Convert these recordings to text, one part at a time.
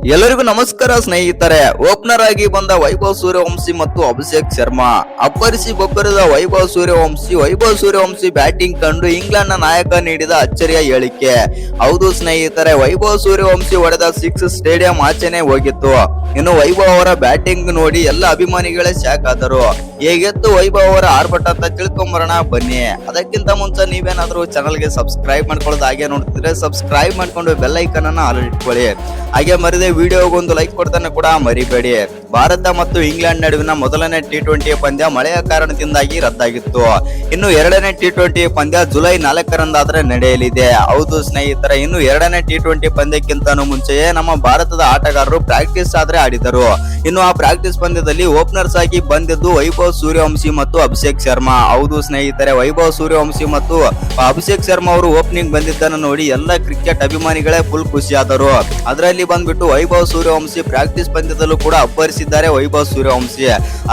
ಎಲ್ಲರಿಗೂ ನಮಸ್ಕಾರ ಸ್ನೇಹಿತರೆ. ಓಪನರ್ ಆಗಿ ಬಂದ ವೈಭವ್ ಸೂರ್ಯವಂಶಿ ಮತ್ತು ಅಭಿಷೇಕ್ ಶರ್ಮಾ ಅಪ್ಪರಿಸಿ ಬೊಬ್ಬರಿದ ವೈಭವ್ ಸೂರ್ಯವಂಶಿ ಬ್ಯಾಟಿಂಗ್ ಕಂಡು ಇಂಗ್ಲೆಂಡ್ ನ ನಾಯಕ ನೀಡಿದ ಅಚ್ಚರಿಯ ಹೇಳಿಕೆ. ಹೌದು ಸ್ನೇಹಿತರೆ, ವೈಭವ್ ಸೂರ್ಯವಂಶಿ ಹೊಡೆದ 6 ಸ್ಟೇಡಿಯಂ ಆಚೆನೆ ಹೋಗಿತ್ತು. ಇನ್ನು ವೈಭವ್ ಅವರ ಬ್ಯಾಟಿಂಗ್ ನೋಡಿ ಎಲ್ಲ ಅಭಿಮಾನಿಗಳೇ ಶಾಕ್ ಆದರು. ಹೇಗೆತ್ತು ವೈಭವ್ ಅವರ ಆರ್ಭಟ ಅಂತ ತಿಳ್ಕೊಂಬರೋಣ ಬನ್ನಿ. ಅದಕ್ಕಿಂತ ಮುಂಚೆ ನೀವೇನಾದ್ರೂ ಚಾನಲ್ಗೆ ಸಬ್ಸ್ಕ್ರೈಬ್ ಮಾಡ್ಕೊಳ್ಳೋದು ಹಾಗೆ ನೋಡ್ತಿದ್ರೆ ಸಬ್ಸ್ಕ್ರೈಬ್ ಮಾಡ್ಕೊಂಡು ಬೆಲ್ ಐಕನ್ ಅನ್ನ ಆಲ್ ಇಟ್ಕೊಳ್ಳಿ. ಹಾಗೆ ಮರಿದೆ ವಿಡಿಯೋಗೆ ಒಂದು ಲೈಕ್ ಕೊಡ್ತಾನೆ ಕೂಡ ಮರಿಬೇಡಿ. ಭಾರತ ಮತ್ತು ಇಂಗ್ಲೆಂಡ್ ನಡುವಿನ ಮೊದಲನೇ T20 ಪಂದ್ಯ ಮಳೆಯ ಕಾರಣದಿಂದಾಗಿ ರದ್ದಾಗಿತ್ತು. ಇನ್ನು ಎರಡನೇ T20 ಪಂದ್ಯ ಜುಲೈ 4ರಂದಾದ್ರೆ ನಡೆಯಲಿದೆ. ಹೌದು ಸ್ನೇಹಿತರೆ, ಇನ್ನು ಎರಡನೇ T20 ಪಂದ್ಯಕ್ಕಿಂತನೂ ಮುಂಚೆಯೇ ನಮ್ಮ ಭಾರತದ ಆಟಗಾರರು ಪ್ರಾಕ್ಟೀಸ್ ಆದ್ರೆ ಆಡಿದರು. ಇನ್ನು ಆ ಪ್ರಾಕ್ಟೀಸ್ ಪಂದ್ಯದಲ್ಲಿ ಓಪನರ್ಸ್ ಆಗಿ ಬಂದಿದ್ದು ವೈಭವ್ ಸೂರ್ಯವಂಶಿ ಮತ್ತು ಅಭಿಷೇಕ್ ಶರ್ಮಾ. ಹೌದು ಸ್ನೇಹಿತರೆ, ವೈಭವ್ ಸೂರ್ಯವಂಶಿ ಮತ್ತು ಅಭಿಷೇಕ್ ಶರ್ಮಾ ಅವರು ಓಪನಿಂಗ್ ಬಂದಿದ್ದನ್ನು ನೋಡಿ ಎಲ್ಲ ಕ್ರಿಕೆಟ್ ಅಭಿಮಾನಿಗಳೇ ಫುಲ್ ಖುಷಿಯಾದರು. ಅದರಲ್ಲಿ ಬಂದ್ಬಿಟ್ಟು ವೈಭವ್ ಸೂರ್ಯವಂಶಿ ಪ್ರಾಕ್ಟೀಸ್ ಪಂದ್ಯದಲ್ಲೂ ಕೂಡ ಅಬ್ಬರಿಸಿದ್ದಾರೆ. ವೈಭವ್ ಸೂರ್ಯವಂಶಿ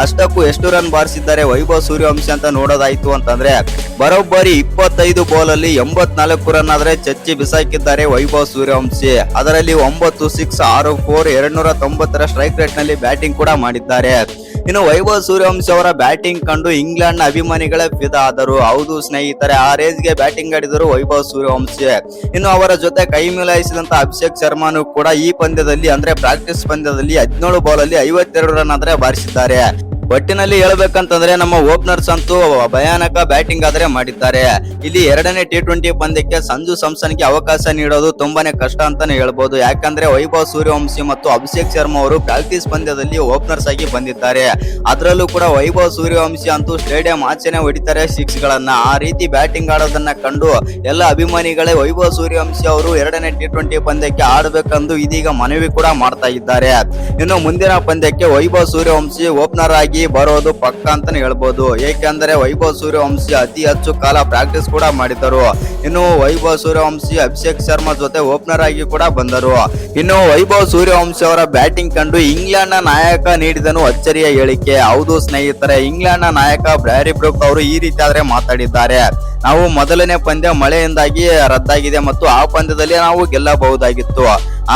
ಅಷ್ಟಕ್ಕೂ ಎಷ್ಟು ರನ್ ಬಾರಿಸಿದ್ದಾರೆ ವೈಭವ್ ಸೂರ್ಯವಂಶಿ ಅಂತ ನೋಡೋದಾಯ್ತು ಅಂತಂದ್ರೆ ಬರೋಬ್ಬರಿ 25 ಬಾಲ್ ಅಲ್ಲಿ 84 ರನ್ ಆದ್ರೆ ಚಚ್ಚಿ ಬಿಸಾಕಿದ್ದಾರೆ ವೈಭವ್ ಸೂರ್ಯವಂಶಿ. ಅದರಲ್ಲಿ 9 6 6 4 290 ಸ್ಟ್ರೈಕ್ ರೇಟ್ ನಲ್ಲಿ ಬ್ಯಾಟಿಂಗ್ ಕೂಡ ಮಾಡಿದ್ದಾರೆ. ಇನ್ನು ವೈಭವ್ ಸೂರ್ಯವಂಶಿ ಅವರ ಬ್ಯಾಟಿಂಗ್ ಕಂಡು ಇಂಗ್ಲೆಂಡ್ ನ ಅಭಿಮಾನಿಗಳೇ ಫಿದಾ ಆದರು. ಹೌದು ಸ್ನೇಹಿತರೆ, ಆ ರೇಂಜ್ ಗೆ ಬ್ಯಾಟಿಂಗ್ ಆಡಿದರು ವೈಭವ್ ಸೂರ್ಯವಂಶಿ. ಇನ್ನು ಅವರ ಜೊತೆ ಕೈ ಮಿಲಾಯಿಸಿದಂತ ಅಭಿಷೇಕ್ ಶರ್ಮಾನು ಕೂಡ ಈ ಪಂದ್ಯದಲ್ಲಿ ಅಂದ್ರೆ ಪ್ರಾಕ್ಟೀಸ್ ಪಂದ್ಯದಲ್ಲಿ 17 ಬಾಲ್ ಅಲ್ಲಿ 52 ರನ್ ಆದ್ರೆ ಬಾರಿಸಿದ್ದಾರೆ. ಒಟ್ಟಿನಲ್ಲಿ ಹೇಳ್ಬೇಕಂತಂದ್ರೆ ನಮ್ಮ ಓಪನರ್ಸ್ ಅಂತೂ ಭಯಾನಕ ಬ್ಯಾಟಿಂಗ್ ಆದ್ರೆ ಮಾಡಿದ್ದಾರೆ. ಇಲ್ಲಿ ಎರಡನೇ T20 ಪಂದ್ಯಕ್ಕೆ ಸಂಜು ಸ್ಯಾಮ್ಸನ್ಗೆ ಅವಕಾಶ ನೀಡೋದು ತುಂಬಾನೇ ಕಷ್ಟ ಅಂತಾನೆ ಹೇಳ್ಬೋದು. ಯಾಕಂದ್ರೆ ವೈಭವ್ ಸೂರ್ಯವಂಶಿ ಮತ್ತು ಅಭಿಷೇಕ್ ಶರ್ಮಾ ಅವರು ಪ್ರಾಕ್ಟೀಸ್ ಪಂದ್ಯದಲ್ಲಿ ಓಪನರ್ಸ್ ಆಗಿ ಬಂದಿದ್ದಾರೆ. ಅದರಲ್ಲೂ ಕೂಡ ವೈಭವ್ ಸೂರ್ಯವಂಶಿ ಅಂತೂ ಸ್ಟೇಡಿಯಂ ಆಚೆನೆ ಹೊಡಿತಾರೆ 6 ಗಳನ್ನ. ಆ ರೀತಿ ಬ್ಯಾಟಿಂಗ್ ಆಡೋದನ್ನ ಕಂಡು ಎಲ್ಲ ಅಭಿಮಾನಿಗಳೇ ವೈಭವ್ ಸೂರ್ಯವಂಶಿ ಅವರು ಎರಡನೇ T20 ಪಂದ್ಯಕ್ಕೆ ಆಡಬೇಕೆಂದು ಇದೀಗ ಮನವಿ ಕೂಡ ಮಾಡ್ತಾ ಇದ್ದಾರೆ. ಇನ್ನು ಮುಂದಿನ ಪಂದ್ಯಕ್ಕೆ ವೈಭವ್ ಸೂರ್ಯವಂಶಿ ಓಪನರ್ ಆಗಿ ಬರೋದು ಪಕ್ಕ ಅಂತಾನೆ ಹೇಳ್ಬೋದು. ಏಕೆಂದರೆ ವೈಭವ್ ಸೂರ್ಯವಂಶಿ ಅತಿ ಹೆಚ್ಚು ಕಾಲ ಪ್ರಾಕ್ಟೀಸ್ ಕೂಡ ಮಾಡಿದರು. ಇನ್ನು ವೈಭವ್ ಸೂರ್ಯವಂಶಿ ಅಭಿಷೇಕ್ ಶರ್ಮಾ ಜೊತೆ ಓಪನರ್ ಆಗಿ ಕೂಡ ಬಂದರು. ಇನ್ನು ವೈಭವ್ ಸೂರ್ಯವಂಶಿ ಅವರ ಬ್ಯಾಟಿಂಗ್ ಕಂಡು ಇಂಗ್ಲೆಂಡ್ ನ ನಾಯಕ ನೀಡಿದನು ಅಚ್ಚರಿಯ ಹೇಳಿಕೆ. ಹೌದು ಸ್ನೇಹಿತರೆ, ಇಂಗ್ಲೆಂಡ್ ನ ನಾಯಕ ಬ್ರ್ಯಾಡಿ ಬ್ರೂಕ್ ಅವರು ಈ ರೀತಿ ಆದ್ರೆ ಮಾತಾಡಿದ್ದಾರೆ. ನಾವು ಮೊದಲನೇ ಪಂದ್ಯ ಮಳೆಯಿಂದಾಗಿ ರದ್ದಾಗಿದೆ ಮತ್ತು ಆ ಪಂದ್ಯದಲ್ಲಿ ನಾವು ಗೆಲ್ಲಬಹುದಾಗಿತ್ತು.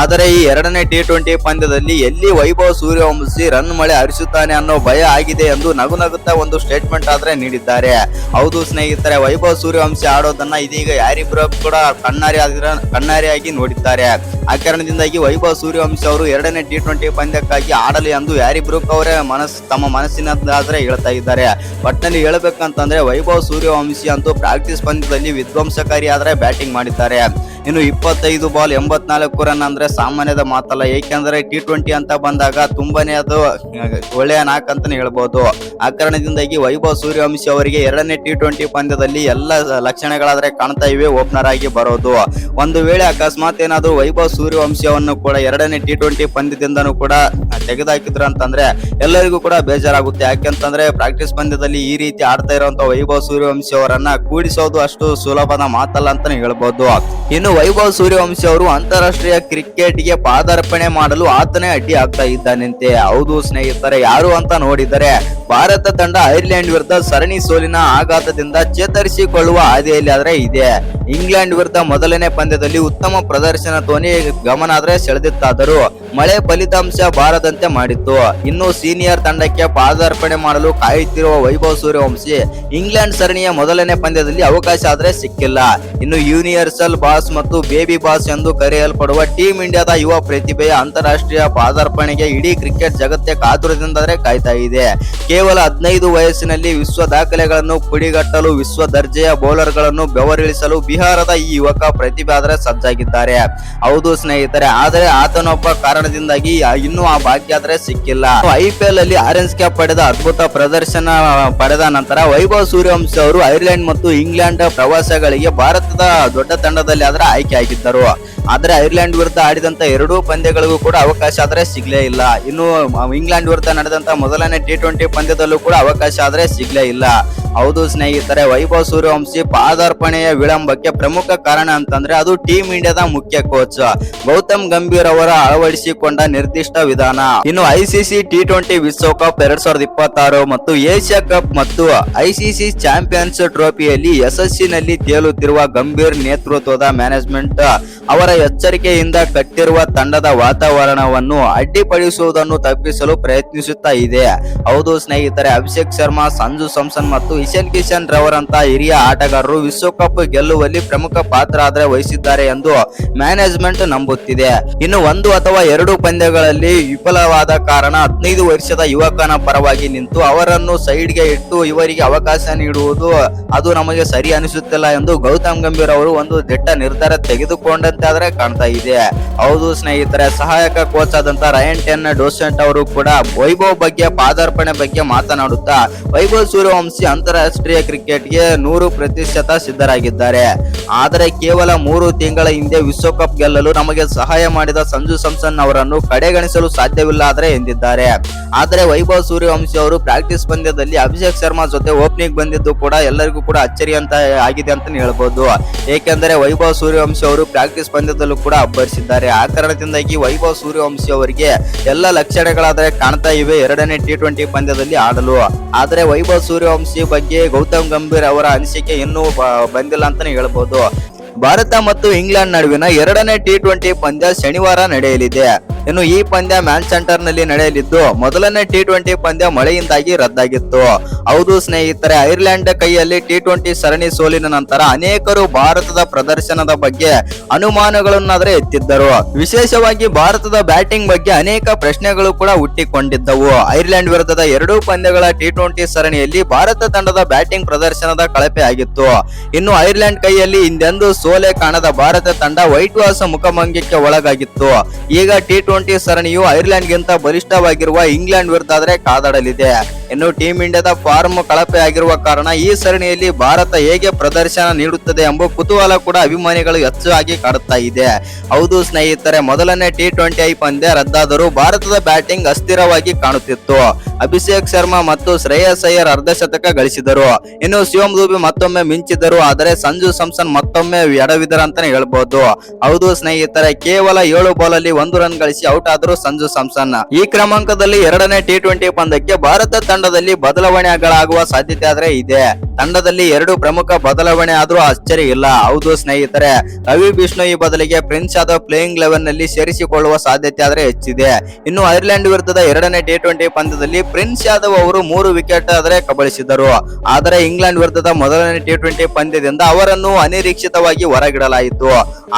ಆದರೆ ಈ ಎರಡನೇ T20 ಪಂದ್ಯದಲ್ಲಿ ಎಲ್ಲಿ ವೈಭವ್ ಸೂರ್ಯವಂಶಿ ರನ್ ಮಳೆ ಹರಿಸುತ್ತಾನೆ ಅನ್ನೋ ಭಯ ಆಗಿದೆ ಎಂದು ನಗುನಗುತ್ತಾ ಒಂದು ಸ್ಟೇಟ್ಮೆಂಟ್ ಆದ್ರೆ ನೀಡಿದ್ದಾರೆ. ಹೌದು ಸ್ನೇಹಿತರೆ, ವೈಭವ್ ಸೂರ್ಯವಂಶಿ ಆಡೋದನ್ನ ಇದೀಗ ಹ್ಯಾರಿ ಬ್ರೂಕ್ ಕೂಡ ಕಣ್ಣಾರಿಯಾಗಿ ನೋಡಿದ್ದಾರೆ. ಆ ಕಾರಣದಿಂದಾಗಿ ವೈಭವ್ ಸೂರ್ಯವಂಶಿ ಅವರು ಎರಡನೇ T20 ಪಂದ್ಯಕ್ಕಾಗಿ ಆಡಲಿ ಎಂದು ಹ್ಯಾರಿ ಬ್ರೂಕ್ ಅವರೇ ತಮ್ಮ ಮನಸ್ಸಿನದಾದ್ರೆ ಹೇಳ್ತಾ ಇದ್ದಾರೆ. ಒಟ್ಟಿನಲ್ಲಿ ಹೇಳ್ಬೇಕಂತಂದ್ರೆ ವೈಭವ್ ಸೂರ್ಯವಂಶಿ ಅಂತೂ ಪ್ರಾಕ್ಟೀಸ್ ಪಂದ್ಯದಲ್ಲಿ ವಿಧ್ವಂಸಕಾರಿ ಆದ್ರೆ ಬ್ಯಾಟಿಂಗ್ ಮಾಡಿದ್ದಾರೆ. ಇನ್ನು 25 ಬಾಲ್ 84 ರನ್ ಅಂದ್ರೆ ಸಾಮಾನ್ಯದ ಮಾತಲ್ಲ. ಏಕೆಂದ್ರೆ T20 ಅಂತ ಬಂದಾಗ ತುಂಬಾನೇ ಅದು ಒಳ್ಳೆಯ ನಾಕ್ ಅಂತಾನೆ ಹೇಳ್ಬೋದು. ಆ ಕಾರಣದಿಂದಾಗಿ ವೈಭವ್ ಸೂರ್ಯವಂಶಿ ಅವರಿಗೆ ಎರಡನೇ T20 ಪಂದ್ಯದಲ್ಲಿ ಎಲ್ಲ ಲಕ್ಷಣಗಳಾದ್ರೆ ಕಾಣ್ತಾ ಇವೆ ಓಪನರ್ ಆಗಿ ಬರೋದು. ಒಂದು ವೇಳೆ ಅಕಸ್ಮಾತ್ ಏನಾದ್ರು ವೈಭವ್ ಸೂರ್ಯವಂಶಿ ಅವನ್ನು ಕೂಡ ಎರಡನೇ T20 ಪಂದ್ಯದಿಂದನೂ ಕೂಡ ತೆಗೆದುಹಾಕಿದ್ರು ಅಂತಂದ್ರೆ ಎಲ್ಲರಿಗೂ ಕೂಡ ಬೇಜಾರಾಗುತ್ತೆ. ಯಾಕೆಂತಂದ್ರೆ ಪ್ರಾಕ್ಟೀಸ್ ಪಂದ್ಯದಲ್ಲಿ ಈ ರೀತಿ ಆಡ್ತಾ ಇರುವಂತ ವೈಭವ್ ಸೂರ್ಯವಂಶಿ ಅವರನ್ನ ಕೂಡಿಸೋದು ಅಷ್ಟು ಸುಲಭದ ಮಾತಲ್ಲ ಅಂತಾನೆ ಹೇಳ್ಬೋದು. ಇನ್ನು ವೈಭವ್ ಸೂರ್ಯವಂಶಿ ಅವರು ಅಂತಾರಾಷ್ಟ್ರೀಯ ಕ್ರಿಕೆಟ್ಗೆ ಪಾದಾರ್ಪಣೆ ಮಾಡಲು ಆತನೇ ಅಡ್ಡಿ ಆಗ್ತಾ ಇದ್ದಾನಂತೆ. ಹೌದು ಸ್ನೇಹಿತರೆ, ಯಾರು ಅಂತ ನೋಡಿದರೆ ಭಾರತ ತಂಡ ಐರ್ಲೆಂಡ್ ವಿರುದ್ಧ ಸರಣಿ ಸೋಲಿನ ಆಘಾತದಿಂದ ಚೇತರಿಸಿಕೊಳ್ಳುವ ಹಾದಿಯಲ್ಲಿ ಆದ್ರೆ ಇದೆ. ಇಂಗ್ಲೆಂಡ್ ವಿರುದ್ಧ ಮೊದಲನೇ ಪಂದ್ಯದಲ್ಲಿ ಉತ್ತಮ ಪ್ರದರ್ಶನ ತೋನಿ ಗಮನ ಆದ್ರೆ ಸೆಳೆದಿತ್ತಾದರೂ ಮಳೆ ಫಲಿತಾಂಶ ಬಾರದಂತೆ ಮಾಡಿತ್ತು. ಇನ್ನು ಸೀನಿಯರ್ ತಂಡಕ್ಕೆ ಪಾದಾರ್ಪಣೆ ಮಾಡಲು ಕಾಯುತ್ತಿರುವ ವೈಭವ್ ಸೂರ್ಯವಂಶಿ ಇಂಗ್ಲೆಂಡ್ ಸರಣಿಯ ಮೊದಲನೇ ಪಂದ್ಯದಲ್ಲಿ ಅವಕಾಶ ಆದ್ರೆ ಸಿಕ್ಕಿಲ್ಲ. ಇನ್ನು ಯೂನಿವರ್ಸಲ್ ಬಾಸ್ ಮತ್ತು ಬೇಬಿ ಬಾಸ್ ಎಂದು ಕರೆಯಲ್ಪಡುವ ಟೀಮ್ ಇಂಡಿಯಾದ ಯುವ ಪ್ರತಿಭೆಯ ಅಂತಾರಾಷ್ಟ್ರೀಯ ಪಾದಾರ್ಪಣೆಗೆ ಇಡೀ ಕ್ರಿಕೆಟ್ ಜಗತ್ತೇ ಕಾತುರದಿಂದಾದ್ರೆ ಕಾಯ್ತಾ ಇದೆ. ಕೇವಲ 15 ವಯಸ್ಸಿನಲ್ಲಿ ವಿಶ್ವ ದಾಖಲೆಗಳನ್ನು ಪುಡಿಗಟ್ಟಲು ವಿಶ್ವ ದರ್ಜೆಯ ಬೌಲರ್ ಗಳನ್ನು ಬೆವರಿಳಿಸಲು ಬಿಹಾರದ ಈ ಯುವಕ ಪ್ರತಿಭೆ ಆದ್ರೆ ಸಜ್ಜಾಗಿದ್ದಾರೆ. ಹೌದು ಸ್ನೇಹಿತರೆ, ಆದರೆ ಆತನೊಬ್ಬ ಕಾರಣದಿಂದಾಗಿ ಇನ್ನೂ ಆ ಭಾಗ್ಯ ಆದ್ರೆ ಸಿಕ್ಕಿಲ್ಲ. IPL ಅಲ್ಲಿ ಆರೆಂಜ್ ಕ್ಯಾಪ್ ಪಡೆದ ಅದ್ಭುತ ಪ್ರದರ್ಶನ ಪಡೆದ ನಂತರ ವೈಭವ್ ಸೂರ್ಯವಂಶಿ ಅವರು ಐರ್ಲೆಂಡ್ ಮತ್ತು ಇಂಗ್ಲೆಂಡ್ ಪ್ರವಾಸಗಳಿಗೆ ಭಾರತದ ದೊಡ್ಡ ತಂಡದಲ್ಲಿ ಆದ್ರೆ ಆಯ್ಕೆ ಆಗಿದ್ದರು. ಆದ್ರೆ ಐರ್ಲೆಂಡ್ ವಿರುದ್ಧ ಆಡಿದಂತ 2 ಪಂದ್ಯಗಳಿಗೂ ಕೂಡ ಅವಕಾಶ ಆದ್ರೆ ಸಿಗ್ಲೇ ಇಲ್ಲ. ಇನ್ನು ಇಂಗ್ಲೆಂಡ್ ವಿರುದ್ಧ ನಡೆದಂತ ಮೊದಲನೇ T20 ಪಂದ್ಯದಲ್ಲೂ ಕೂಡ ಅವಕಾಶ ಆದ್ರೆ ಸಿಗ್ಲೇ ಇಲ್ಲ. ಹೌದು ಸ್ನೇಹಿತರೆ, ವೈಭವ್ ಸೂರ್ಯವಂಶಿ ಪಾದಾರ್ಪಣೆಯ ವಿಳಂಬಕ್ಕೆ ಪ್ರಮುಖ ಕಾರಣ ಅಂತಂದ್ರೆ ಅದು ಟೀಮ್ ಇಂಡಿಯಾದ ಮುಖ್ಯ ಕೋಚ್ ಗೌತಮ್ ಗಂಭೀರ್ ಅವರ ಅಳವಡಿಸಿಕೊಂಡ ನಿರ್ದಿಷ್ಟ ವಿಧಾನ. ಇನ್ನು ಐಸಿಸಿ ಟಿ20 ವಿಶ್ವಕಪ್ 2026 ಮತ್ತು ಏಷ್ಯಾ ಕಪ್ ಮತ್ತು ಐಸಿಸಿ ಚಾಂಪಿಯನ್ಸ್ ಟ್ರೋಫಿಯಲ್ಲಿ ಯಶಸ್ಸಿನಲ್ಲಿ ತೇಲುತ್ತಿರುವ ಗಂಭೀರ್ ನೇತೃತ್ವದ ಮ್ಯಾನೇಜ್ಮೆಂಟ್ ಅವರ ಎಚ್ಚರಿಕೆಯಿಂದ ಕಟ್ಟಿರುವ ತಂಡದ ವಾತಾವರಣವನ್ನು ಅಡ್ಡಿಪಡಿಸುವುದನ್ನು ತಪ್ಪಿಸಲು ಪ್ರಯತ್ನಿಸುತ್ತಾ ಇದೆ. ಹೌದು ಸ್ನೇಹಿತರೆ, ಅಭಿಷೇಕ್ ಶರ್ಮಾ, ಸಂಜು ಸ್ಯಾಮ್ಸನ್ ಮತ್ತು ಇಶಾನ್ ಕಿಶನ್ ರವರಂತ ಹಿರಿಯ ಆಟಗಾರರು ವಿಶ್ವಕಪ್ ಗೆಲ್ಲುವಲ್ಲಿ ಪ್ರಮುಖ ಪಾತ್ರ ವಹಿಸಿದ್ದಾರೆ ಎಂದು ಮ್ಯಾನೇಜ್ಮೆಂಟ್ ನಂಬುತ್ತಿದೆ. ಇನ್ನು 1 ಅಥವಾ 2 ಪಂದ್ಯಗಳಲ್ಲಿ ವಿಫಲವಾದ ಕಾರಣ 15 ವರ್ಷದ ಯುವಕನ ಪರವಾಗಿ ನಿಂತು ಅವರನ್ನು ಸೈಡ್ಗೆ ಇಟ್ಟು ಇವರಿಗೆ ಅವಕಾಶ ನೀಡುವುದು ಅದು ನಮಗೆ ಸರಿ ಅನಿಸುತ್ತಿಲ್ಲ ಎಂದು ಗೌತಮ್ ಗಂಭೀರ್ ಅವರು ಒಂದು ದಿಟ್ಟ ನಿರ್ಧಾರ ತೆಗೆದುಕೊಂಡಂತೆ ಆದ್ರೆ ಕಾಣ್ತಾ ಇದೆ. ಹೌದು ಸ್ನೇಹಿತರೆ, ಸಹಾಯಕ ಕೋಚ್ ಆದಂತ ರಯನ್ ಟೆನ್ ಡೋಸೆಂಟ್ ಅವರು ಕೂಡ ವೈಭವ್ ಬಗ್ಗೆ ಪಾದಾರ್ಪಣೆ ಬಗ್ಗೆ ಮಾತನಾಡುತ್ತಾ ವೈಭವ್ ಸೂರ್ಯವಂಶಿ ಅಂತಾರಾಷ್ಟ್ರೀಯ ಕ್ರಿಕೆಟ್ಗೆ 100% ಸಿದ್ಧರಾಗಿದ್ದಾರೆ. ಆದರೆ ಕೇವಲ 3 ತಿಂಗಳ ಹಿಂದೆ ವಿಶ್ವಕಪ್ ಗೆಲ್ಲಲು ನಮಗೆ ಸಹಾಯ ಮಾಡಿದ ಸಂಜು ಸ್ಯಾಮ್ಸನ್ ಅವರನ್ನು ಕಡೆಗಣಿಸಲು ಸಾಧ್ಯವಿಲ್ಲ ಎಂದಿದ್ದಾರೆ. ಆದರೆ ವೈಭವ್ ಸೂರ್ಯವಂಶಿ ಅವರು ಪ್ರಾಕ್ಟೀಸ್ ಪಂದ್ಯದಲ್ಲಿ ಅಭಿಷೇಕ್ ಶರ್ಮಾ ಜೊತೆ ಓಪನಿಂಗ್ ಬಂದಿದ್ದು ಕೂಡ ಎಲ್ಲರಿಗೂ ಕೂಡ ಅಚ್ಚರಿ ಅಂತ ಆಗಿದೆ ಅಂತ ಹೇಳ್ಬೋದು. ಏಕೆಂದರೆ ವೈಭವ್ ಸೂರ್ಯವಂಶಿ ಅವರು ಪ್ರಾಕ್ಟೀಸ್ ಪಂದ್ಯದಲ್ಲೂ ಕೂಡ ಅಬ್ಬರಿಸಿದ್ದಾರೆ. ಆ ಕಾರಣದಿಂದಾಗಿ ವೈಭವ್ ಸೂರ್ಯವಂಶಿ ಅವರಿಗೆ ಎಲ್ಲ ಲಕ್ಷಣಗಳಾದರೆ ಕಾಣ್ತಾ ಇವೆ 2ನೇ ಟಿ20 ಪಂದ್ಯದಲ್ಲಿ ಆಡಲು. ಆದರೆ ವೈಭವ್ ಸೂರ್ಯವಂಶಿ ಬಗ್ಗೆ ಗೌತಮ್ ಗಂಭೀರ್ ಅವರ ಅನಿಸಿಕೆ ಇನ್ನೂ ಬಂದಿಲ್ಲ ಅಂತಾನೆ ಹೇಳ್ಬೋದು. ಭಾರತ ಮತ್ತು ಇಂಗ್ಲೆಂಡ್ ನಡುವಿನ 2ನೇ ಟಿ20 ಪಂದ್ಯ ಶನಿವಾರ ನಡೆಯಲಿದೆ. ಇನ್ನು ಈ ಪಂದ್ಯ ಮ್ಯಾನ್ಚೆಸ್ಟರ್ ನಲ್ಲಿ ನಡೆಯಲಿದ್ದು 1ನೇ ಟಿ20 ಪಂದ್ಯ ಮಳೆಯಿಂದಾಗಿ ರದ್ದಾಗಿತ್ತು. ಹೌದು ಸ್ನೇಹಿತರೆ, ಐರ್ಲೆಂಡ್ ಕೈಯಲ್ಲಿ ಟಿ20 ಸರಣಿ ಸೋಲಿನ ನಂತರ ಅನೇಕರು ಭಾರತದ ಪ್ರದರ್ಶನದ ಬಗ್ಗೆ ಅನುಮಾನಗಳನ್ನಾದ್ರೆ ಎತ್ತಿದ್ದರು. ವಿಶೇಷವಾಗಿ ಭಾರತದ ಬ್ಯಾಟಿಂಗ್ ಬಗ್ಗೆ ಅನೇಕ ಪ್ರಶ್ನೆಗಳು ಕೂಡ ಹುಟ್ಟಿಕೊಂಡಿದ್ದವು. ಐರ್ಲೆಂಡ್ ವಿರುದ್ಧದ 2 ಪಂದ್ಯಗಳ ಟಿ20 ಸರಣಿಯಲ್ಲಿ ಭಾರತ ತಂಡದ ಬ್ಯಾಟಿಂಗ್ ಪ್ರದರ್ಶನದ ಕಳಪೆ ಆಗಿತ್ತು. ಇನ್ನು ಐರ್ಲೆಂಡ್ ಕೈಯಲ್ಲಿ ಹಿಂದೆಂದೂ ಸೋಲೆ ಕಾಣದ ಭಾರತ ತಂಡ ವೈಟ್ ವಾಶ್ ಮುಖಭಂಗಕ್ಕೆ ಒಳಗಾಗಿತ್ತು. ಈಗ ಟಿ20 ಸರಣಿಯು ಐರ್ಲೆಂಡ್ ಗಿಂತ ಬಲಿಷ್ಠವಾಗಿರುವ ಇಂಗ್ಲೆಂಡ್ ವಿರುದ್ಧ ಕಾದಾಡಲಿದೆ. ಇನ್ನು ಟೀಮ್ ಇಂಡಿಯಾದ ಫಾರ್ಮ್ ಕಳಪೆ ಆಗಿರುವ ಕಾರಣ ಈ ಸರಣಿಯಲ್ಲಿ ಭಾರತ ಹೇಗೆ ಪ್ರದರ್ಶನ ನೀಡುತ್ತದೆ ಎಂಬ ಕುತೂಹಲ ಕೂಡ ಅಭಿಮಾನಿಗಳು ಹೆಚ್ಚಾಗಿ ಕಾಡುತ್ತಾ ಇದೆ. ಹೌದು ಸ್ನೇಹಿತರೆ, 1ನೇ ಟಿ20 ಪಂದ್ಯ ರದ್ದಾದರೂ ಭಾರತದ ಬ್ಯಾಟಿಂಗ್ ಅಸ್ಥಿರವಾಗಿ ಕಾಣುತ್ತಿತ್ತು. ಅಭಿಷೇಕ್ ಶರ್ಮಾ ಮತ್ತು ಶ್ರೇಯಸ್ ಅಯ್ಯರ್ ಅರ್ಧಶತಕ ಗಳಿಸಿದರು. ಇನ್ನು ಶಿವಮ್ ದುಬೆ ಮತ್ತೊಮ್ಮೆ ಮಿಂಚಿದರು. ಆದರೆ ಸಂಜು ಸ್ಯಾಮ್ಸನ್ ಮತ್ತೊಮ್ಮೆ ಎಡವಿದರು ಅಂತಾನೆ ಹೇಳ್ಬಹುದು. ಹೌದು ಸ್ನೇಹಿತರೆ, ಕೇವಲ 7 ಬಾಲ್ ಅಲ್ಲಿ 1 ರನ್ ಗಳಿಸಿ ಔಟ್ ಆದರು ಸಂಜು ಸ್ಯಾಮ್ಸನ್. ಈ ಕ್ರಮಾಂಕದಲ್ಲಿ 2ನೇ ಟಿ20 ಪಂದ್ಯಕ್ಕೆ ಭಾರತ ತಂಡದಲ್ಲಿ ಬದಲಾವಣೆಗಳಾಗುವ ಸಾಧ್ಯತೆ ಇದೆ. ತಂಡದಲ್ಲಿ 2 ಪ್ರಮುಖ ಬದಲಾವಣೆ ಆದ್ರೂ ಆಶ್ಚರ್ಯ ಇಲ್ಲ. ಹೌದು ಸ್ನೇಹಿತರೆ, ರವಿ ಬಿಷ್ಣೋಯಿ ಬದಲಿಗೆ ಪ್ರಿನ್ಸ್ ಯಾದವ್ ಪ್ಲೇಯಿಂಗ್ 11 ನಲ್ಲಿ ಸೇರಿಸಿಕೊಳ್ಳುವ ಸಾಧ್ಯತೆ ಹೆಚ್ಚಿದೆ. ಇನ್ನು ಐರ್ಲೆಂಡ್ ವಿರುದ್ಧದ 2ನೇ ಟಿ20 ಪಂದ್ಯದಲ್ಲಿ ಪ್ರಿನ್ಸ್ ಯಾದವ್ ಅವರು 3 ವಿಕೆಟ್ ಕಬಳಿಸಿದರು. ಆದರೆ ಇಂಗ್ಲೆಂಡ್ ವಿರುದ್ಧದ 1ನೇ ಟಿ20 ಪಂದ್ಯದಿಂದ ಅವರನ್ನು ಅನಿರೀಕ್ಷಿತವಾಗಿ ಹೊರಗಿಡಲಾಯಿತು.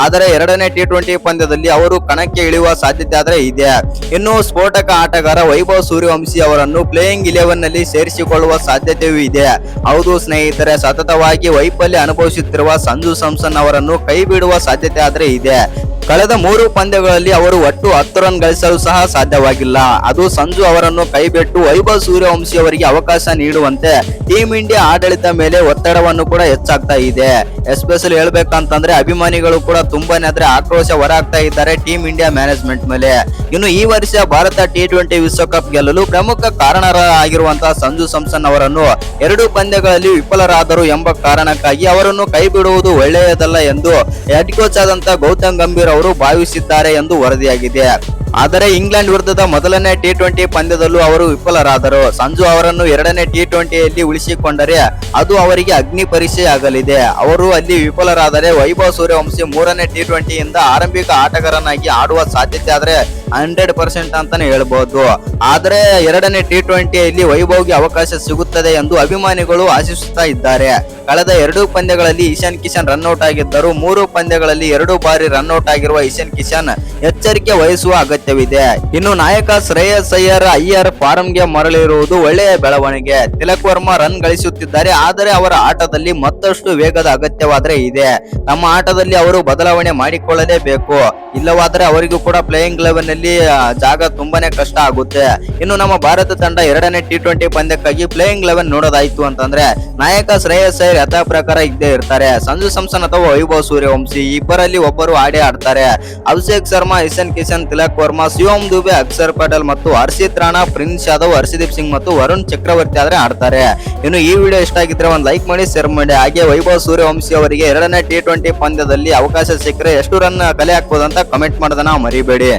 ಆದರೆ 2ನೇ ಟಿ20 ಪಂದ್ಯದಲ್ಲಿ ಅವರು ಕಣಕ್ಕೆ ಇಳಿಯುವ ಸಾಧ್ಯತೆ ಇದೆ. ಇನ್ನು ಸ್ಫೋಟಕ ಆಟಗಾರ ವೈಭವ್ ಸೂರ್ಯವಂಶಿ ಅವರನ್ನು ಪ್ಲೇಯಿಂಗ್ 11 ನಲ್ಲಿ ಸೇರಿಸಿಕೊಳ್ಳುವ ಸಾಧ್ಯತೆಯೂ ಇದೆ. ಹೌದು ಸ್ನೇಹಿತರೆ, ಸತತವಾಗಿ ವೈಫಲ್ಯ ಅನುಭವಿಸುತ್ತಿರುವ ಸಂಜು ಸ್ಯಾಮ್ಸನ್ ಅವರನ್ನು ಕೈ ಬಿಡುವ ಸಾಧ್ಯತೆ ಇದೆ. ಕಳೆದ 3 ಪಂದ್ಯಗಳಲ್ಲಿ ಅವರು ಒಟ್ಟು 10 ರನ್ ಗಳಿಸಲು ಸಹ ಸಾಧ್ಯವಾಗಿಲ್ಲ. ಅದು ಸಂಜು ಅವರನ್ನು ಕೈಬಿಟ್ಟು ವೈಭವ್ ಸೂರ್ಯವಂಶಿ ಅವರಿಗೆ ಅವಕಾಶ ನೀಡುವಂತೆ ಟೀಮ್ ಇಂಡಿಯಾ ಆಡಳಿತ ಮೇಲೆ ಒತ್ತಡವನ್ನು ಕೂಡ ಹೆಚ್ಚಾಗ್ತಾ ಇದೆ. ಎಸ್ಪೆಷಲಿ ಹೇಳ್ಬೇಕಂತಂದ್ರೆ ಅಭಿಮಾನಿಗಳು ಕೂಡ ತುಂಬಾನೇ ಆಕ್ರೋಶ ಹೊರಹಾಕ್ತಾ ಇದ್ದಾರೆ ಟೀಮ್ ಇಂಡಿಯಾ ಮ್ಯಾನೇಜ್ಮೆಂಟ್ ಮೇಲೆ. ಇನ್ನು ಈ ವರ್ಷ ಭಾರತ ಟಿ20 ವಿಶ್ವಕಪ್ ಗೆಲ್ಲಲು ಪ್ರಮುಖ ಕಾರಣರಾಗಿರುವಂತಹ ಸಂಜು ಸ್ಯಾಮ್ಸನ್ ಅವರನ್ನು 2 ಪಂದ್ಯಗಳಲ್ಲಿ ವಿಫಲರಾದರು ಎಂಬ ಕಾರಣಕ್ಕಾಗಿ ಅವರನ್ನು ಕೈ ಬಿಡುವುದು ಒಳ್ಳೆಯದಲ್ಲ ಎಂದು ಹೆಡ್ ಕೋಚ್ ಆದಂತ ಗೌತಮ್ ಗಂಭೀರ್ ಅವರು ಭಾವಿಸಿದ್ದಾರೆ ಎಂದು ವರದಿಯಾಗಿದೆ. ಆದರೆ ಇಂಗ್ಲೆಂಡ್ ವಿರುದ್ಧದ 1ನೇ ಟಿ20 ಪಂದ್ಯದಲ್ಲೂ ಅವರು ವಿಫಲರಾದರು. ಸಂಜು ಅವರನ್ನು 2ನೇ ಟಿ20ಯಲ್ಲಿ ಉಳಿಸಿಕೊಂಡರೆ ಅದು ಅವರಿಗೆ ಅಗ್ನಿ ಪರೀಕ್ಷೆ ಆಗಲಿದೆ. ಅವರು ಅಲ್ಲಿ ವಿಫಲರಾದರೆ ವೈಭವ್ ಸೂರ್ಯವಂಶಿ 3ನೇ ಟಿ20ಯಿಂದ ಆರಂಭಿಕ ಆಟಗಾರನಾಗಿ ಆಡುವ ಸಾಧ್ಯತೆ 100% ಅಂತಾನೆ ಹೇಳ್ಬಹುದು. ಆದರೆ 2ನೇ ಟಿ20ಯಲ್ಲಿ ವೈಭವ್ಗೆ ಅವಕಾಶ ಸಿಗುತ್ತದೆ ಎಂದು ಅಭಿಮಾನಿಗಳು ಆಶಿಸುತ್ತಾ ಇದ್ದಾರೆ. ಕಳೆದ 2 ಪಂದ್ಯಗಳಲ್ಲಿ ಇಶಾನ್ ಕಿಶನ್ ರನ್ಔಟ್ ಆಗಿದ್ದರು. 3 ಪಂದ್ಯಗಳಲ್ಲಿ 2 ಬಾರಿ ರನ್ಔಟ್ ಆಗಿರುವ ಇಶಾನ್ ಕಿಶನ್ ಎಚ್ಚರಿಕೆ ವಹಿಸುವ ಅಗತ್ಯವಿದೆ. ಇನ್ನು ನಾಯಕ ಶ್ರೇಯಸ್ ಅಯ್ಯರ್ ಫಾರ್ಮ್ಗೆ ಮರಳಿರುವುದು ಒಳ್ಳೆಯ ಬೆಳವಣಿಗೆ. ತಿಲಕ್ ವರ್ಮಾ ರನ್ ಗಳಿಸುತ್ತಿದ್ದಾರೆ. ಆದರೆ ಅವರ ಆಟದಲ್ಲಿ ಮತ್ತಷ್ಟು ವೇಗದ ಅಗತ್ಯವಾದರೆ ಇದೆ. ನಮ್ಮ ಆಟದಲ್ಲಿ ಅವರು ಬದಲಾವಣೆ ಮಾಡಿಕೊಳ್ಳಲೇಬೇಕು. ಇಲ್ಲವಾದರೆ ಅವರಿಗೂ ಕೂಡ ಪ್ಲೇಯಿಂಗ್ 11 ನಲ್ಲಿ ಜಾಗ ತುಂಬಾನೇ ಕಷ್ಟ ಆಗುತ್ತೆ. ಇನ್ನು ನಮ್ಮ ಭಾರತ ತಂಡ 2ನೇ ಟಿ20 ಪಂದ್ಯಕ್ಕಾಗಿ ಪ್ಲೇಯಿಂಗ್ 11 ನೋಡೋದಾಯ್ತು ಅಂತಂದ್ರೆ ನಾಯಕ ಶ್ರೇಯಸ್ ಅಯ್ಯರ್ ಯಥಾ ಪ್ರಕಾರ ಇದ್ದೇ ಇರ್ತಾರೆ. ಸಂಜು ಸ್ಯಾಮ್ಸನ್ ಅಥವಾ ವೈಭವ್ ಸೂರ್ಯವಂಶಿ ಇಬ್ಬರಲ್ಲಿ ಒಬ್ಬರು ಆಡೇ ಆಡ್ತಾರೆ. ಅಭಿಷೇಕ್ ಶರ್ಮಾ, ಇಶಾನ್ ಕಿಶನ್, ತಿಲಕ್ ವರ್ಮಾ ಶರ್ಮಾ, ಶಿವಮ್ ದುಬೆ, ಅಕ್ಷರ್ ಪಟೇಲ್ ಮತ್ತು ಹರ್ಷಿತ್ ರಾಣಾ, ಪ್ರಿನ್ಸ್ ಯಾದವ್, ಹರ್ಷದೀಪ್ ಸಿಂಗ್ ಮತ್ತು ವರುಣ್ ಚಕ್ರವರ್ತಿ ಆದ್ರೆ ಆಡ್ತಾರೆ. ಇನ್ನು ಈ ವಿಡಿಯೋ ಇಷ್ಟ ಆಗಿದ್ರೆ ಒಂದು ಲೈಕ್ ಮಾಡಿ, ಶೇರ್ ಮಾಡಿ. ಹಾಗೆ ವೈಭವ್ ಸೂರ್ಯವಂಶಿ ಅವರಿಗೆ 2ನೇ T20 ಪಂದ್ಯದಲ್ಲಿ ಅವಕಾಶ ಸಿಕ್ಕರೆ ಎಷ್ಟು ರನ್ ಕಲೆ ಹಾಕ್ಬೋದು ಅಂತ ಕಮೆಂಟ್ ಮಾಡೋದನ್ನ ಮರಿಬೇಡಿ.